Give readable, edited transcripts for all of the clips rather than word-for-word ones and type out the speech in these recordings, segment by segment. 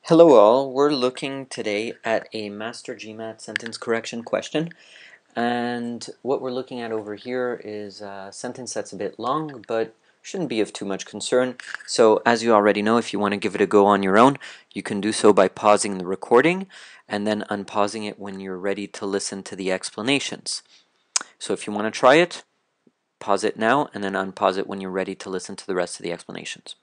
Hello all, we're looking today at a Master GMAT Sentence Correction question, and what we're looking at over here is a sentence that's a bit long but shouldn't be of too much concern. So as you already know, if you want to give it a go on your own, you can do so by pausing the recording and then unpausing it when you're ready to listen to the explanations. So if you want to try it, pause it now and then unpause it when you're ready to listen to the rest of the explanations.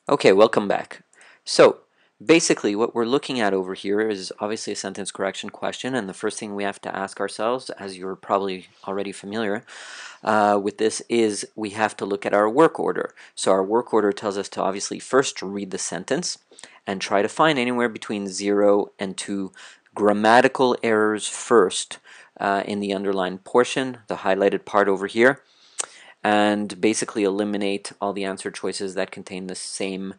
Okay, welcome back. So basically what we're looking at over here is obviously a sentence correction question, and the first thing we have to ask ourselves, as you're probably already familiar with this, is we have to look at our work order. So our work order tells us to obviously first read the sentence and try to find anywhere between 0 and 2 grammatical errors first in the underlined portion, the highlighted part over here, and basically eliminate all the answer choices that contain the same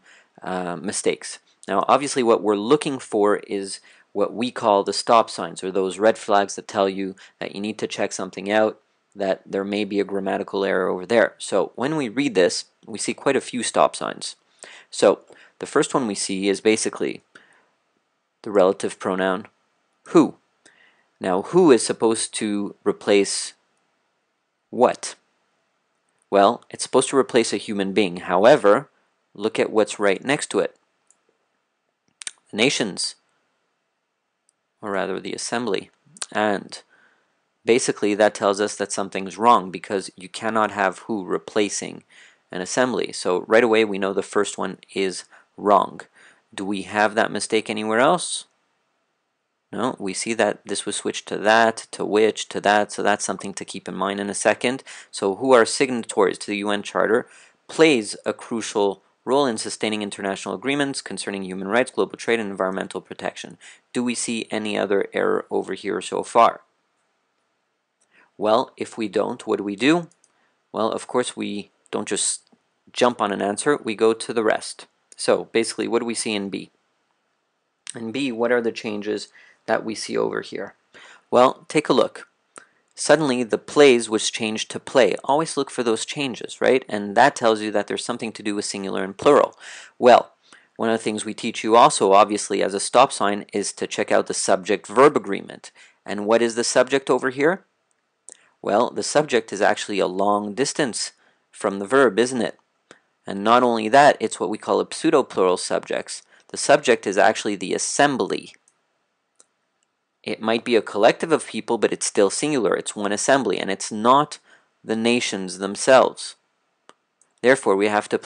mistakes. Now obviously what we're looking for is what we call the stop signs, or those red flags that tell you that you need to check something out, that there may be a grammatical error over there. So when we read this, we see quite a few stop signs. So the first one we see is basically the relative pronoun who. Now who is supposed to replace what? Well, it's supposed to replace a human being. However, look at what's right next to it. The nations, or rather the assembly. And basically that tells us that something's wrong, because you cannot have who replacing an assembly. So right away we know the first one is wrong. Do we have that mistake anywhere else? No, we see that this was switched to that, to which, to that, so that's something to keep in mind in a second. So who are signatories to the UN Charter plays a crucial role in sustaining international agreements concerning human rights, global trade, and environmental protection. Do we see any other error over here so far? Well, if we don't, what do we do? Well, of course we don't just jump on an answer, we go to the rest. So basically, what do we see in B? In B, what are the changes that we see over here? Well, take a look. Suddenly the plays was changed to play. Always look for those changes, right? And that tells you that there's something to do with singular and plural. Well, one of the things we teach you also, obviously, as a stop sign is to check out the subject-verb agreement. And what is the subject over here? Well, the subject is actually a long distance from the verb, isn't it? And not only that, it's what we call a pseudo-plural subjects. The subject is actually the assembly. It might be a collective of people, but it's still singular. It's one assembly, and it's not the nations themselves. Therefore, we have to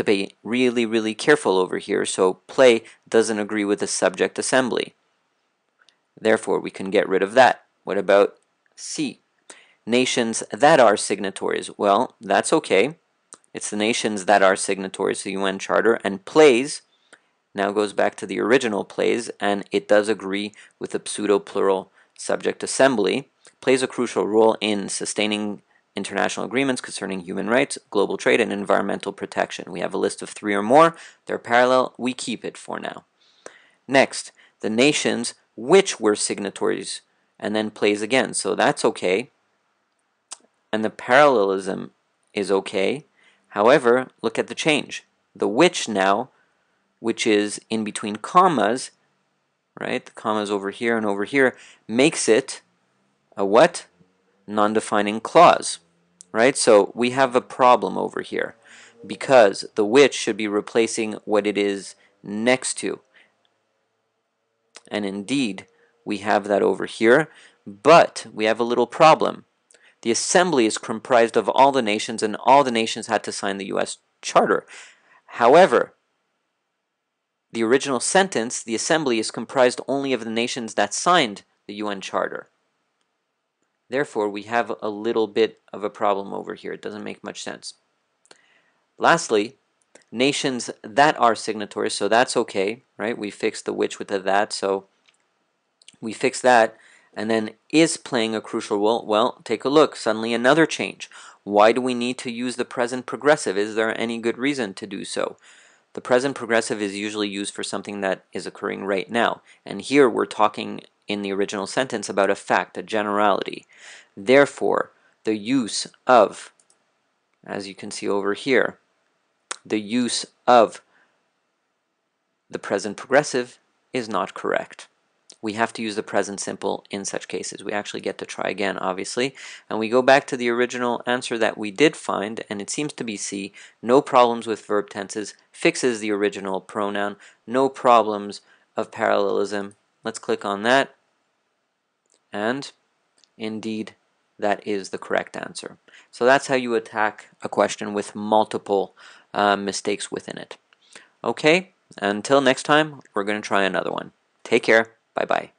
be really, really careful over here. So play doesn't agree with the subject assembly. Therefore, we can get rid of that. What about C? Nations that are signatories. Well, that's okay. It's the nations that are signatories to the UN Charter, and plays now goes back to the original plays, and it does agree with the pseudo-plural subject assembly, plays a crucial role in sustaining international agreements concerning human rights, global trade, and environmental protection. We have a list of 3 or more. They're parallel. We keep it for now. Next, the nations which were signatories, and then plays again. So that's okay. And the parallelism is okay. However, look at the change. The which now, which is in between commas, right? The commas over here and over here, makes it a what? Non-defining clause, right? So we have a problem over here, because the which should be replacing what it is next to. And indeed, we have that over here, but we have a little problem. The assembly is comprised of all the nations, and all the nations had to sign the US Charter. However, the original sentence, the assembly, is comprised only of the nations that signed the UN Charter. Therefore, we have a little bit of a problem over here. It doesn't make much sense. Lastly, nations that are signatories, so that's okay, right? We fixed the which with the that, so we fix that. And then is playing a crucial role. Well, take a look. Suddenly another change. Why do we need to use the present progressive? Is there any good reason to do so? The present progressive is usually used for something that is occurring right now. And here we're talking in the original sentence about a fact, a generality. Therefore, the use of, as you can see over here, the use of the present progressive is not correct. We have to use the present simple in such cases. We actually get to try again, obviously, and we go back to the original answer that we did find, and it seems to be C. No problems with verb tenses, fixes the original pronoun, no problems of parallelism. Let's click on that, and indeed that is the correct answer. So that's how you attack a question with multiple mistakes within it. Okay, until next time, we're going to try another one. Take care. Bye-bye.